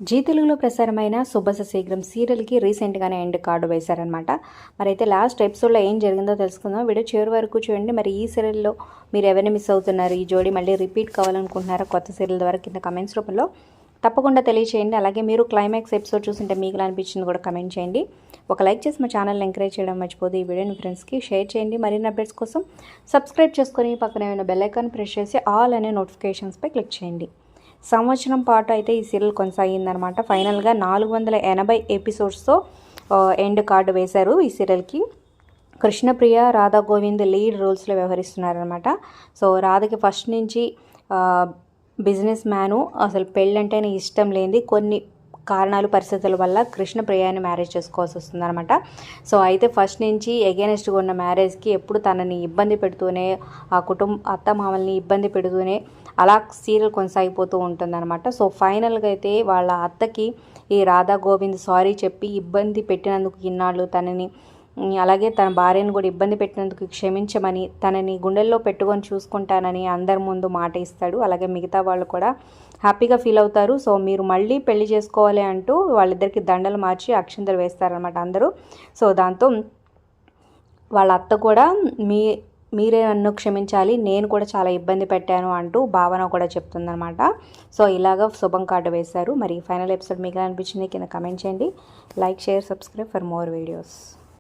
G తెలుగులో ప్రసారమైన శుభ శీఘ్రం సీరియల్కి రీసెంట్గానే ఎండ్ కార్డు వేశారనమాట. మరి అయితే లాస్ట్ ఎపిసోడ్లో ఏం జరిగిందో తెలుసుకుందాం. వీడియో చివరి వరకు చూడండి. మరి ఈ సీరియల్లో మీరు ఎవరిని మిస్ అవుతున్నారు, ఈ జోడీ మళ్ళీ రిపీట్ కావాలనుకుంటున్నారా కొత్త సీరియల్ ద్వారా కింద కమెంట్స్ రూపంలో తప్పకుండా తెలియచేయండి. అలాగే మీరు క్లైమాక్స్ ఎపిసోడ్ చూస్తుంటే మీకు అనిపించింది కూడా కమెంట్ చేయండి. ఒక లైక్ చేసి మా ఛానల్ని ఎంకరేజ్ చేయడం మర్చిపోదు. ఈ వీడియోని ఫ్రెండ్స్కి షేర్ చేయండి. మరిన్ని అప్డేట్స్ కోసం సబ్స్క్రైబ్ చేసుకొని పక్కనే ఉన్న బెల్ ఐకాన్ ప్రెస్ చేసి ఆల్ అనే నోటిఫికేషన్స్పై క్లిక్ చేయండి. సంవత్సరం పాటు అయితే ఈ సీరియల్ కొనసాగిందనమాట. ఫైనల్గా 480 ఎపిసోడ్స్తో ఎండ్ కార్డు వేశారు ఈ సీరియల్కి. కృష్ణప్రియ, రాధా గోవింద్ లీడ్ రోల్స్లో వ్యవహరిస్తున్నారనమాట. సో రాధకి ఫస్ట్ నుంచి బిజినెస్ మ్యాను, అసలు పెళ్ళంటేనే ఇష్టం లేనిది కొన్ని కారణాలు పరిస్థితుల వల్ల కృష్ణప్రియని మ్యారేజ్ చేసుకోవాల్సి వస్తుందన్నమాట. సో అయితే ఫస్ట్ నుంచి ఎగెనెస్ట్గా ఉన్న మ్యారేజ్కి ఎప్పుడు తనని ఇబ్బంది పెడుతూనే, ఆ అత్త మామల్ని ఇబ్బంది పెడుతూనే అలా సీరియల్ కొనసాగిపోతూ ఉంటుందన్నమాట. సో ఫైనల్గా అయితే వాళ్ళ అత్తకి ఈ రాధా గోవింద్ సారీ చెప్పి ఇబ్బంది పెట్టినందుకు ఇన్నాళ్ళు తనని, అలాగే తన భార్యను కూడా ఇబ్బంది పెట్టినందుకు క్షమించమని, తనని గుండెల్లో పెట్టుకొని చూసుకుంటానని అందరి ముందు మాట ఇస్తాడు. అలాగే మిగతా వాళ్ళు కూడా హ్యాపీగా ఫీల్ అవుతారు. సో మీరు మళ్ళీ పెళ్లి చేసుకోవాలి అంటూ వాళ్ళిద్దరికి దండలు మార్చి అక్షంతలు వేస్తారనమాట అందరూ. సో దాంతో వాళ్ళ అత్త కూడా మీరే నన్ను క్షమించాలి, నేను కూడా చాలా ఇబ్బంది పెట్టాను అంటూ భావన కూడా చెప్తుందనమాట. సో ఇలాగ శుభం కార్డు వేశారు. మరి ఫైనల్ ఎపిసోడ్ మీకు అనిపించింది కింద కమెంట్ చేయండి. Like, share, subscribe for more videos.